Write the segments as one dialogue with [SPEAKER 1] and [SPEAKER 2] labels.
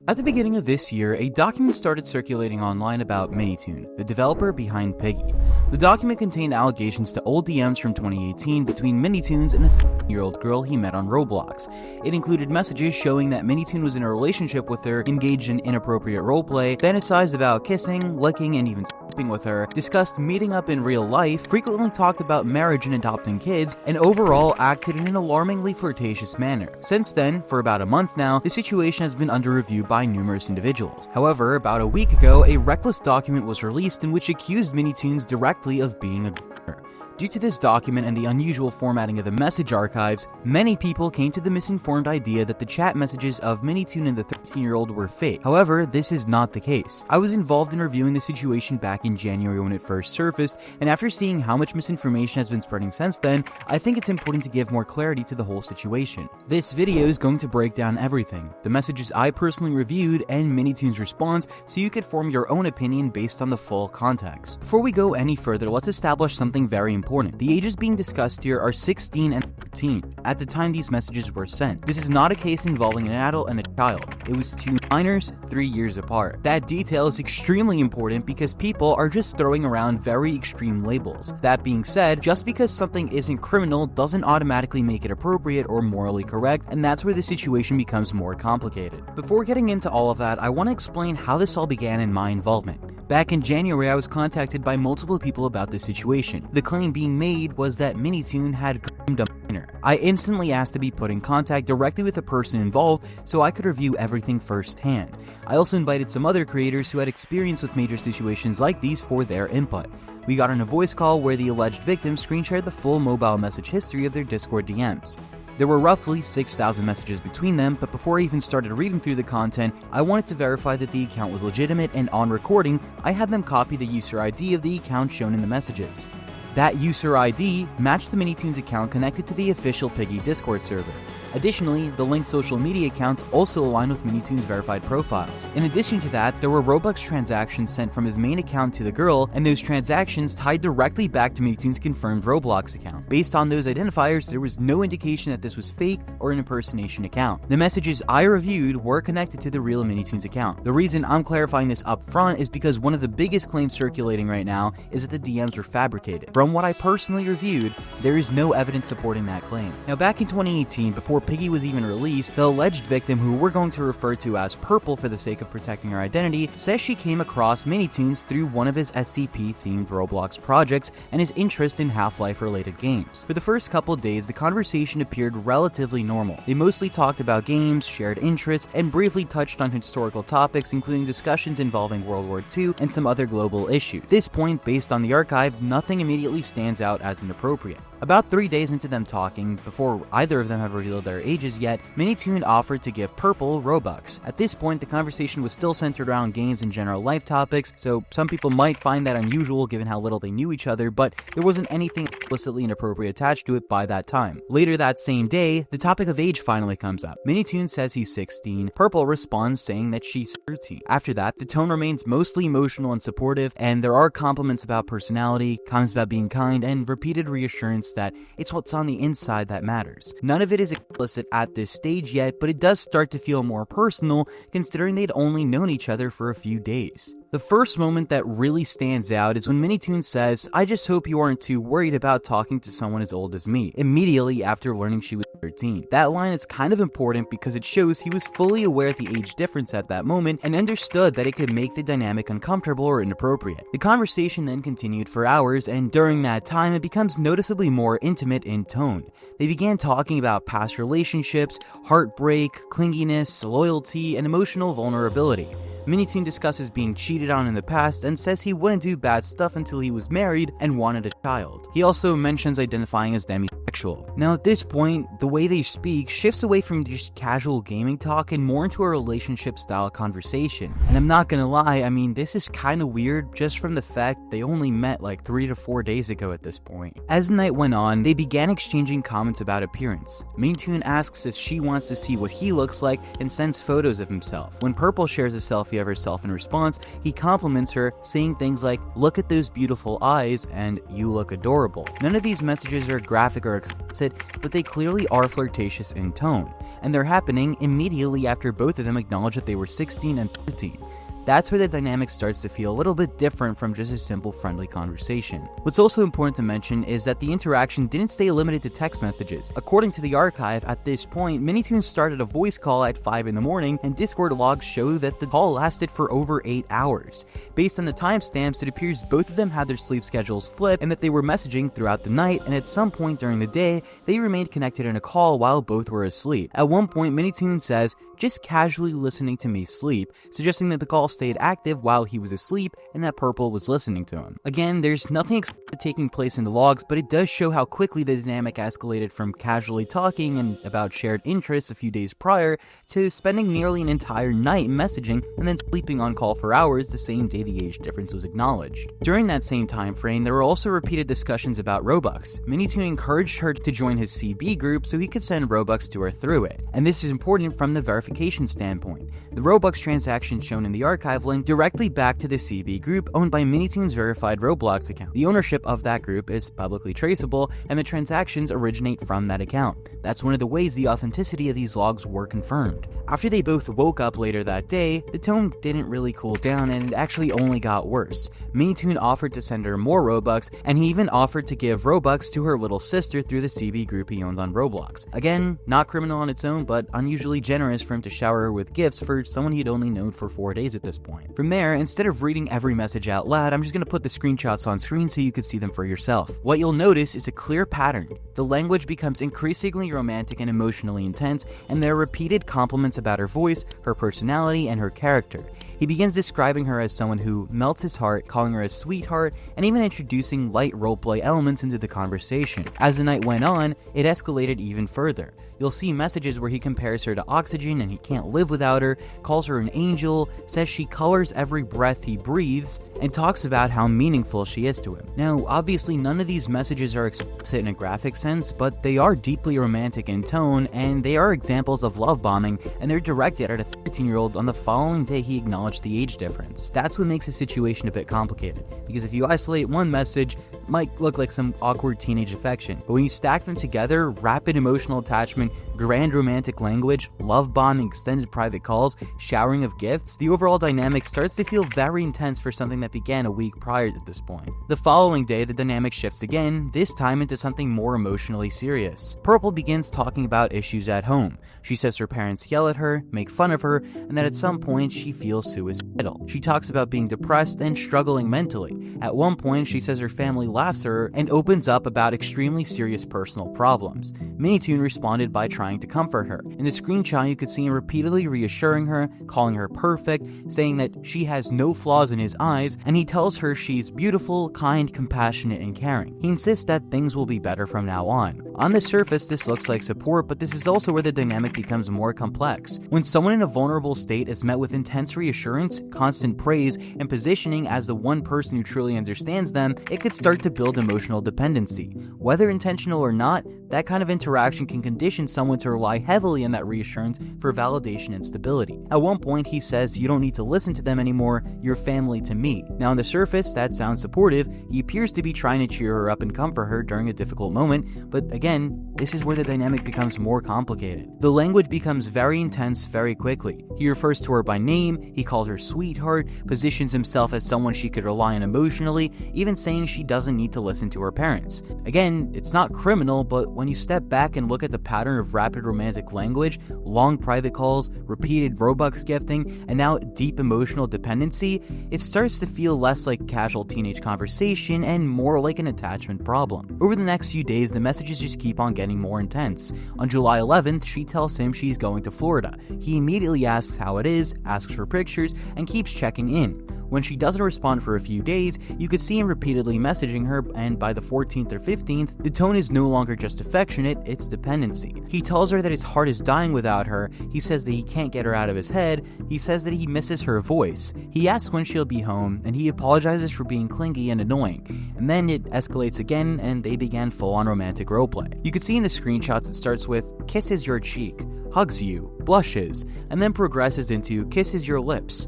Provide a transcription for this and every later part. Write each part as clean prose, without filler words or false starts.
[SPEAKER 1] At the beginning of this year, a document started circulating online about MiniToon, the developer behind Piggy. The document contained allegations to old DMs from 2018 between MiniToons and a 13-year-old girl he met on Roblox. It included messages showing that MiniToon was in a relationship with her, engaged in inappropriate roleplay, fantasized about kissing, licking, and even sleeping with her, discussed meeting up in real life, frequently talked about marriage and adopting kids, and overall acted in an alarmingly flirtatious manner. Since then, for about a month now, the situation has been under review by numerous individuals. However, about a week ago, a reckless document was released in which accused MiniToons directly of being a g***er. Due to this document and the unusual formatting of the message archives, many people came to the misinformed idea that the chat messages of MiniToon and the 13-year-old were fake. However, this is not the case. I was involved in reviewing the situation back in January when it first surfaced, and after seeing how much misinformation has been spreading since then, I think it's important to give more clarity to the whole situation. This video is going to break down everything, the messages I personally reviewed and MiniToon's response, so you could form your own opinion based on the full context. Before we go any further, let's establish something very important. The ages being discussed here are 16 and 13 at the time these messages were sent. This is not a case involving an adult and a child. It was two minors 3 years apart. That detail is extremely important because people are just throwing around very extreme labels. That being said, just because something isn't criminal doesn't automatically make it appropriate or morally correct, and that's where the situation becomes more complicated. Before getting into all of that, I want to explain how this all began in my involvement. Back in January, I was contacted by multiple people about this situation. The claim being made was that MiniToon had groomed a minor. I instantly asked to be put in contact directly with the person involved so I could review everything firsthand. I also invited some other creators who had experience with major situations like these for their input. We got on a voice call where the alleged victim screen shared the full mobile message history of their Discord DMs. There were roughly 6,000 messages between them, but before I even started reading through the content, I wanted to verify that the account was legitimate, and on recording, I had them copy the user ID of the account shown in the messages. That user ID matched the MiniToons account connected to the official Piggy Discord server. Additionally, the linked social media accounts also align with MiniToon's verified profiles. In addition to that, there were Robux transactions sent from his main account to the girl, and those transactions tied directly back to MiniToon's confirmed Roblox account. Based on those identifiers, there was no indication that this was fake or an impersonation account. The messages I reviewed were connected to the real MiniToon's account. The reason I'm clarifying this up front is because one of the biggest claims circulating right now is that the DMs were fabricated. From what I personally reviewed, there is no evidence supporting that claim. Now, back in 2018, before Piggy was even released, the alleged victim, who we're going to refer to as Purple for the sake of protecting her identity, says she came across MiniToons through one of his SCP-themed Roblox projects and his interest in Half-Life related games. For the first couple days, the conversation appeared relatively normal. They mostly talked about games, shared interests, and briefly touched on historical topics, including discussions involving World War II and some other global issues. At this point, based on the archive, nothing immediately stands out as inappropriate. About 3 days into them talking, before either of them had revealed their ages yet, MiniToon offered to give Purple Robux. At this point, the conversation was still centered around games and general life topics, so some people might find that unusual given how little they knew each other, but there wasn't anything explicitly inappropriate attached to it by that time. Later that same day, the topic of age finally comes up. MiniToon says he's 16, Purple responds saying that she's 13. After that, the tone remains mostly emotional and supportive, and there are compliments about personality, comments about being kind, and repeated reassurance that it's what's on the inside that matters. None of it is explicit at this stage yet, but it does start to feel more personal considering they'd only known each other for a few days. The first moment that really stands out is when MiniToon says, "I just hope you aren't too worried about talking to someone as old as me," immediately after learning she was 13. That line is kind of important because it shows he was fully aware of the age difference at that moment and understood that it could make the dynamic uncomfortable or inappropriate. The conversation then continued for hours, and during that time it becomes noticeably more intimate in tone. They began talking about past relationships, heartbreak, clinginess, loyalty, and emotional vulnerability. MiniToon discusses being cheated on in the past and says he wouldn't do bad stuff until he was married and wanted a child. He also mentions identifying as demisexual. Now at this point, the way they speak shifts away from just casual gaming talk and more into a relationship style conversation. And I'm not gonna lie, I mean, this is kinda weird just from the fact they only met like 3 to 4 days ago at this point. As the night went on, they began exchanging comments about appearance. MiniToon asks if she wants to see what he looks like and sends photos of himself. When Purple shares a selfie of herself in response, he compliments her, saying things like, "Look at those beautiful eyes," and "You look adorable." None of these messages are graphic or explicit, but they clearly are flirtatious in tone. and they're happening immediately after both of them acknowledge that they were 16 and 13. That's where the dynamic starts to feel a little bit different from just a simple friendly conversation. What's also important to mention is that the interaction didn't stay limited to text messages. According to the archive, at this point, MiniToon started a voice call at 5 in the morning, and Discord logs show that the call lasted for over 8 hours. Based on the timestamps, it appears both of them had their sleep schedules flipped and that they were messaging throughout the night, and at some point during the day, they remained connected in a call while both were asleep. At one point, MiniToon says, "just casually listening to me sleep," suggesting that the call stayed active while he was asleep and that Purple was listening to him. Again, there's nothing explicit taking place in the logs, but it does show how quickly the dynamic escalated from casually talking and about shared interests a few days prior to spending nearly an entire night messaging and then sleeping on call for hours the same day the age difference was acknowledged. During that same time frame, there were also repeated discussions about Robux. MiniToon encouraged her to join his CB group so he could send Robux to her through it, and this is important from the verification standpoint. The Robux transaction shown in the archive link directly back to the CB group owned by MiniToon's verified Roblox account. The ownership of that group is publicly traceable, and the transactions originate from that account. That's one of the ways the authenticity of these logs were confirmed. After they both woke up later that day, the tone didn't really cool down and it actually only got worse. MiniToon offered to send her more Robux, and he even offered to give Robux to her little sister through the CB group he owns on Roblox. Again, not criminal on its own, but unusually generous for him to shower her with gifts for someone he'd only known for 4 days at this point. From there, instead of reading every message out loud, I'm just going to put the screenshots on screen so you can see them for yourself. What you'll notice is a clear pattern. The language becomes increasingly romantic and emotionally intense, and there are repeated compliments about her voice, her personality, and her character. He begins describing her as someone who melts his heart, calling her a sweetheart, and even introducing light roleplay elements into the conversation. As the night went on, it escalated even further. You'll see messages where he compares her to oxygen and he can't live without her, calls her an angel, says she colors every breath he breathes, and talks about how meaningful she is to him. Now, obviously none of these messages are explicit in a graphic sense, but they are deeply romantic in tone, and they are examples of love bombing, and they're directed at a 13-year-old on the following day he acknowledged the age difference. That's what makes the situation a bit complicated, because if you isolate one message, it might look like some awkward teenage affection, but when you stack them together, rapid emotional attachment, grand romantic language, love bombing, extended private calls, showering of gifts, the overall dynamic starts to feel very intense for something that began a week prior at this point. The following day, the dynamic shifts again, this time into something more emotionally serious. Purple begins talking about issues at home. She says her parents yell at her, make fun of her, and that at some point she feels suicidal. She talks about being depressed and struggling mentally. At one point, she says her family laughs at her and opens up about extremely serious personal problems. MiniToon responded by trying to comfort her. In the screenshot, you could see him repeatedly reassuring her, calling her perfect, saying that she has no flaws in his eyes, and he tells her she's beautiful, kind, compassionate, and caring. He insists that things will be better from now on. On the surface, this looks like support, but this is also where the dynamic becomes more complex. When someone in a vulnerable state is met with intense reassurance, constant praise, and positioning as the one person who truly understands them, it could start to build emotional dependency. Whether intentional or not, that kind of interaction can condition someone to rely heavily on that reassurance for validation and stability. At one point, he says, "You don't need to listen to them anymore, you're family to me." Now on the surface, that sounds supportive. He appears to be trying to cheer her up and comfort her during a difficult moment, but again, this is where the dynamic becomes more complicated. The language becomes very intense very quickly. He refers to her by name, he calls her sweetheart, positions himself as someone she could rely on emotionally, even saying she doesn't need to listen to her parents. Again, it's not criminal, but when you step back and look at the pattern of rapid romantic language, long private calls, repeated Robux gifting, and now deep emotional dependency, it starts to feel less like casual teenage conversation and more like an attachment problem. Over the next few days, the messages just keep on getting more intense. On July 11th, she tells him she's going to Florida. He immediately asks how it is, asks for pictures, and keeps checking in. When she doesn't respond for a few days, you could see him repeatedly messaging her, and by the 14th or 15th, the tone is no longer just affectionate, it's dependency. He tells her that his heart is dying without her, he says that he can't get her out of his head, he says that he misses her voice. He asks when she'll be home, and he apologizes for being clingy and annoying. And then it escalates again, and they began full-on romantic roleplay. You could see in the screenshots it starts with, "kisses your cheek," hugs you, blushes, and then progresses into kisses your lips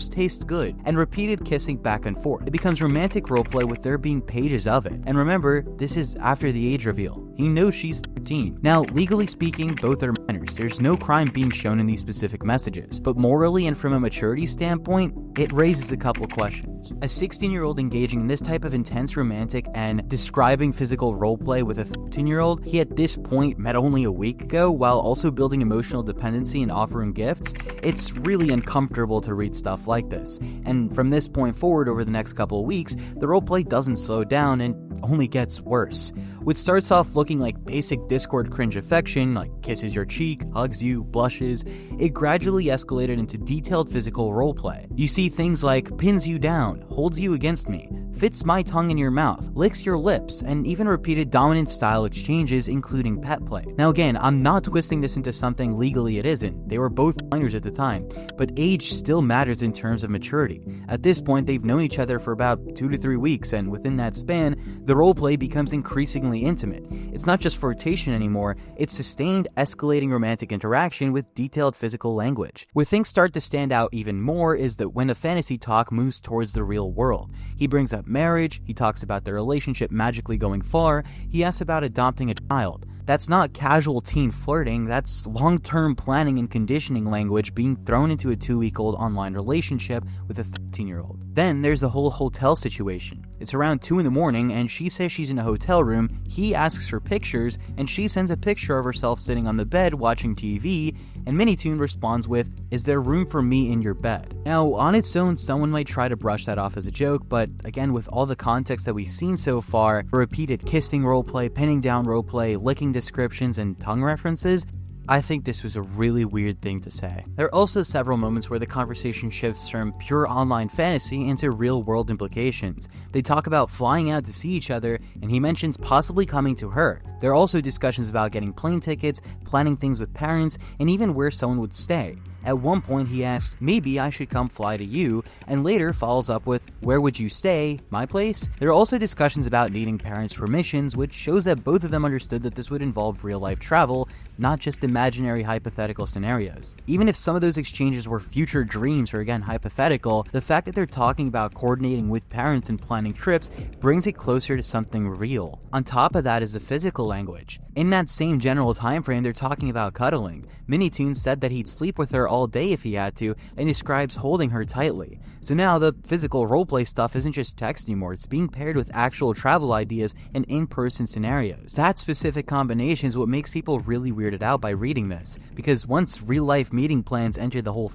[SPEAKER 1] taste good, and repeated kissing back and forth. It becomes romantic roleplay with there being pages of it. And remember, this is after the age reveal. He knows she's 13. Now, legally speaking, both are minors. There's no crime being shown in these specific messages, but morally and from a maturity standpoint, it raises a couple questions. A 16-year-old engaging in this type of intense romantic and describing physical roleplay with a 13-year-old he at this point met only a week ago, while also building emotional dependency and offering gifts, it's really uncomfortable to read stuff like this. And from this point forward, over the next couple of weeks, the roleplay doesn't slow down and only gets worse. What starts off looking like basic Discord cringe affection, like kisses your cheek, hugs you, blushes, it gradually escalated into detailed physical roleplay. You see things like pins you down, holds you against me, fits my tongue in your mouth, licks your lips, and even repeated dominant style exchanges, including pet play. Now again, I'm not twisting this into something legally it isn't. They were both minors at the time, but age still matters in terms of maturity. At this point, they've known each other for about 2 to 3 weeks, and within that span, the roleplay becomes increasingly intimate. It's not just flirtation anymore, it's sustained, escalating romantic interaction with detailed physical language. Where things start to stand out even more is that when the fantasy talk moves towards the real world. He brings up marriage, he talks about their relationship magically going far, he asks about adopting a child. That's not casual teen flirting, that's long-term planning and conditioning language being thrown into a 2-week-old online relationship with a 13-year-old. Then there's the whole hotel situation. It's around 2 in the morning and she says she's in a hotel room, he asks for pictures, and she sends a picture of herself sitting on the bed watching TV, and MiniToon responds with, "Is there room for me in your bed?" Now, on its own, someone might try to brush that off as a joke, but again, with all the context that we've seen so far, repeated kissing roleplay, pinning down roleplay, licking descriptions, and tongue references, I think this was a really weird thing to say. There are also several moments where the conversation shifts from pure online fantasy into real-world implications. They talk about flying out to see each other, and he mentions possibly coming to her. There are also discussions about getting plane tickets, planning things with parents, and even where someone would stay. At one point, he asks, "Maybe I should come fly to you," and later follows up with, "Where would you stay? My place?" There are also discussions about needing parents' permissions, which shows that both of them understood that this would involve real-life travel, not just imaginary hypothetical scenarios. Even if some of those exchanges were future dreams or again hypothetical, the fact that they're talking about coordinating with parents and planning trips brings it closer to something real. On top of that is the physical language. In that same general time frame, they're talking about cuddling. MiniToon said that he'd sleep with her all day if he had to, and describes holding her tightly. So now the physical roleplay stuff isn't just text anymore, it's being paired with actual travel ideas and in-person scenarios. That specific combination is what makes people really weirded out by reading this, because once real-life meeting plans enter the whole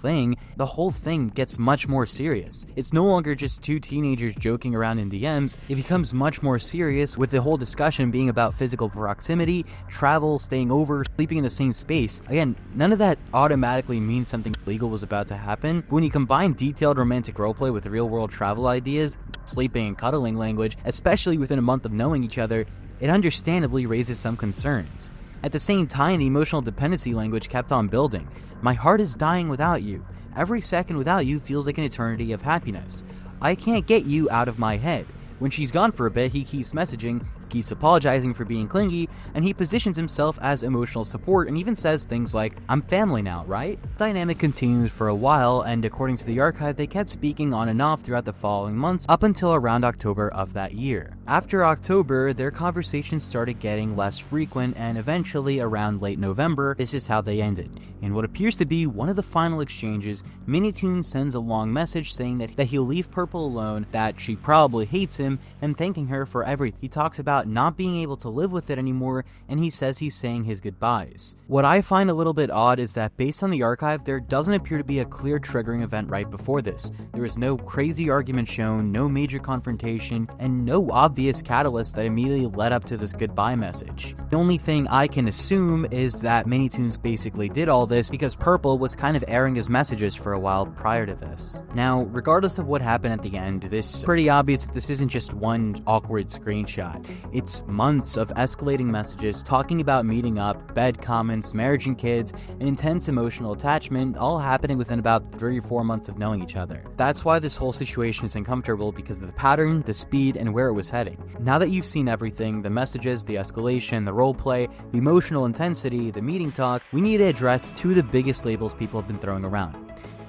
[SPEAKER 1] thing gets much more serious. It's no longer just two teenagers joking around in DMs, it becomes much more serious, with the whole discussion being about physical proximity, travel, staying over, sleeping in the same space. Again, none of that automatically means something illegal was about to happen, but when you combine detailed romantic roleplay with real-world travel ideas, sleeping and cuddling language, especially within a month of knowing each other, it understandably raises some concerns. At the same time, the emotional dependency language kept on building. "My heart is dying without you. Every second without you feels like an eternity of happiness. I can't get you out of my head." When she's gone for a bit, he keeps messaging, keeps apologizing for being clingy, and he positions himself as emotional support and even says things like, "I'm family now, right?" Dynamic continues for a while, and according to the archive, they kept speaking on and off throughout the following months up until around October of that year. After October, their conversations started getting less frequent, and eventually around late November, this is how they ended. In what appears to be one of the final exchanges, MiniToon sends a long message saying that he'll leave Purple alone, that she probably hates him, and thanking her for everything. He talks about not being able to live with it anymore, and he says he's saying his goodbyes. What I find a little bit odd is that based on the archive, there doesn't appear to be a clear triggering event right before this. There is no crazy argument shown, no major confrontation, and no obvious catalyst that immediately led up to this goodbye message. The only thing I can assume is that MiniToons basically did all this because Purple was kind of airing his messages for a while prior to this. Now, regardless of what happened at the end, it's pretty obvious that this isn't just one awkward screenshot. It's months of escalating messages, talking about meeting up, bed comments, marriage and kids, and intense emotional attachment, all happening within about 3 or 4 months of knowing each other. That's why this whole situation is uncomfortable, because of the pattern, the speed, and where it was heading. Now that you've seen everything, the messages, the escalation, the roleplay, the emotional intensity, the meeting talk, we need to address 2 of the biggest labels people have been throwing around.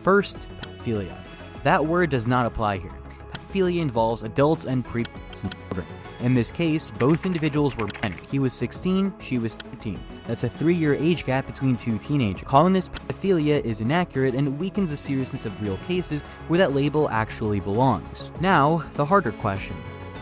[SPEAKER 1] First, pedophilia. That word does not apply here. Pedophilia involves adults and pre-adolescent children. In this case, both individuals were minor. He was 16, she was 13. That's a 3-year age gap between two teenagers. Calling this pedophilia is inaccurate and weakens the seriousness of real cases where that label actually belongs. Now, the harder question.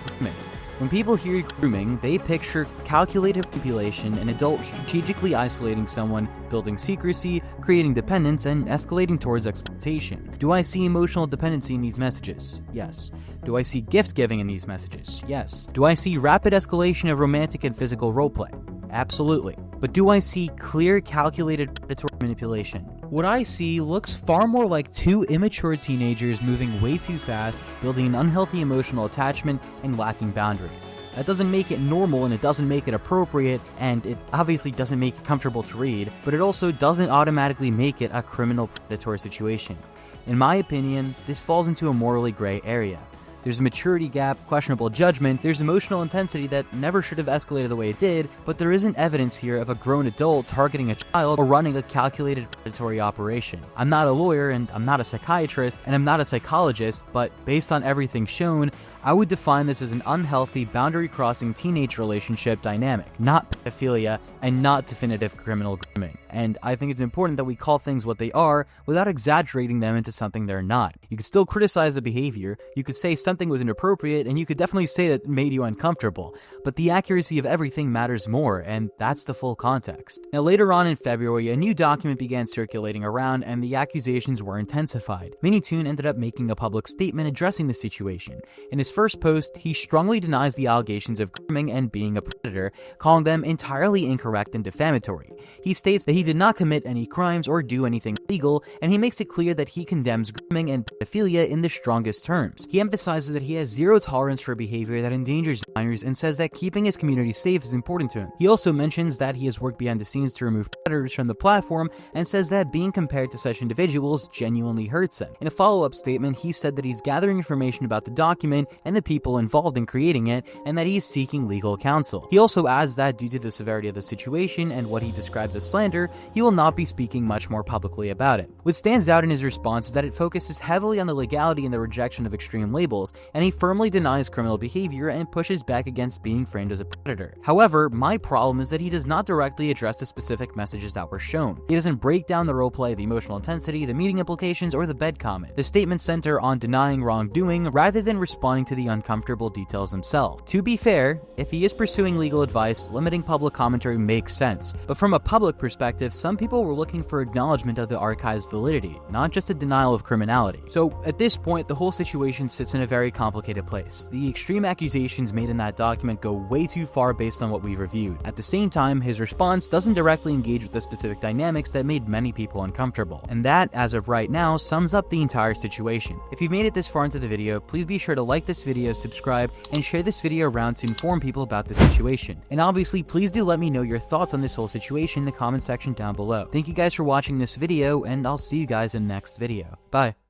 [SPEAKER 1] Grooming. When people hear grooming, they picture calculated manipulation, an adult strategically isolating someone, building secrecy, creating dependence, and escalating towards exploitation. Do I see emotional dependency in these messages? Yes. Do I see gift giving in these messages? Yes. Do I see rapid escalation of romantic and physical roleplay? Absolutely. But do I see clear, calculated predatory manipulation? What I see looks far more like two immature teenagers moving way too fast, building an unhealthy emotional attachment, and lacking boundaries. That doesn't make it normal, and it doesn't make it appropriate, and it obviously doesn't make it comfortable to read, but it also doesn't automatically make it a criminal predatory situation. In my opinion, this falls into a morally gray area. There's a maturity gap, questionable judgment, there's emotional intensity that never should have escalated the way it did, but there isn't evidence here of a grown adult targeting a child or running a calculated predatory operation. I'm not a lawyer, and I'm not a psychiatrist, and I'm not a psychologist, but based on everything shown, I would define this as an unhealthy, boundary-crossing teenage relationship dynamic, not pedophilia, and not definitive criminal grooming. And I think it's important that we call things what they are without exaggerating them into something they're not. You could still criticize the behavior, you could say something was inappropriate, and you could definitely say that it made you uncomfortable, but the accuracy of everything matters more, and that's the full context. Now, later on in February, a new document began circulating around, and the accusations were intensified. MiniToon ended up making a public statement addressing the situation. In his first post, he strongly denies the allegations of grooming and being a predator, calling them entirely incorrect and defamatory. He states that he did not commit any crimes or do anything illegal, and he makes it clear that he condemns grooming and pedophilia in the strongest terms. He emphasizes that he has zero tolerance for behavior that endangers minors and says that keeping his community safe is important to him. He also mentions that he has worked behind the scenes to remove predators from the platform and says that being compared to such individuals genuinely hurts him. In a follow-up statement, he said that he's gathering information about the document and the people involved in creating it, and that he is seeking legal counsel. He also adds that due to the severity of the situation and what he describes as slander, he will not be speaking much more publicly about it. What stands out in his response is that it focuses heavily on the legality and the rejection of extreme labels, and he firmly denies criminal behavior and pushes back against being framed as a predator. However, my problem is that he does not directly address the specific messages that were shown. He doesn't break down the roleplay, the emotional intensity, the meeting implications, or the bed comment. The statements center on denying wrongdoing rather than responding to the uncomfortable details themselves. To be fair, if he is pursuing legal advice, limiting public commentary makes sense, but from a public perspective, some people were looking for acknowledgement of the archive's validity, not just a denial of criminality. So at this point, the whole situation sits in a very complicated place. The extreme accusations made in that document go way too far based on what we reviewed. At the same time, his response doesn't directly engage with the specific dynamics that made many people uncomfortable. And that, as of right now, sums up the entire situation. If you've made it this far into the video, please be sure to like this video, subscribe, and share this video around to inform people about the situation. And obviously, please do let me know your thoughts on this whole situation in the comment section down below. Thank you guys for watching this video, and I'll see you guys in the next video. Bye.